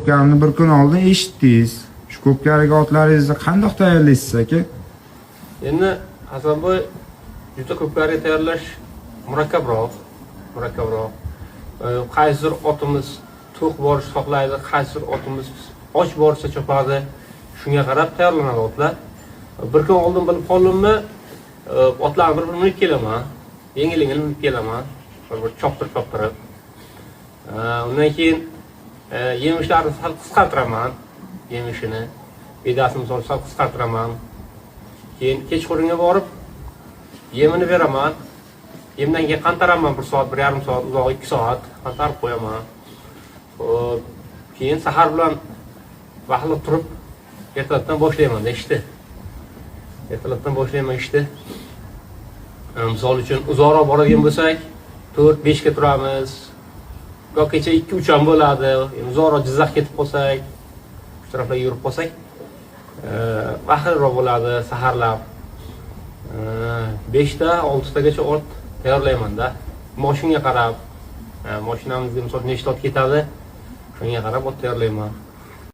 ko'pkarimni bir kun oldin eshitdingiz. Shu ko'pkariga otlaringizni qanday tayyorlaysiz aka? Endi Hasanboy juda ko'pkariga tayyorlash murakkabroq. Qaysidir otimiz to'q borish xohlaydi, qaysidir otimiz och borsa chopadi. Shunga qarab tayyorlanadi otlar. Bir kun oldin bilib qoldimmi, otlarni bir-birini minib kelaman. Yengil-yengil minib kelaman. Bir choptirib. Undan keyin yemishlarni sal qisqartiraman. Yemishini, bedasini sal qisqartiraman. Keyin kechqurunga borib yemini beraman. Yemdan keyin qantaraman 1 soat, 1,5 soat, uzoq 2 soat qantarib qo'yaman. Keyin sahar bilan vaqtli turib ertalabdan boshlayman ishni. Misol uchun uzoqroq boradigan bo'lsak, 4-5 ga turamiz. Yo'qkecha 2-3 ham bo'ladi. Uzoqroq Jizzax ketib qolsak, shu taraflarga yurib qolsak, vaqtliroq bo'ladi saharlab. 5 ta, 6 tagacha ot tayyorlayman-da. Mashinaga qarab, mashinamizga misol nechta ot ketadi, shunga qarab ot tayyorlayman.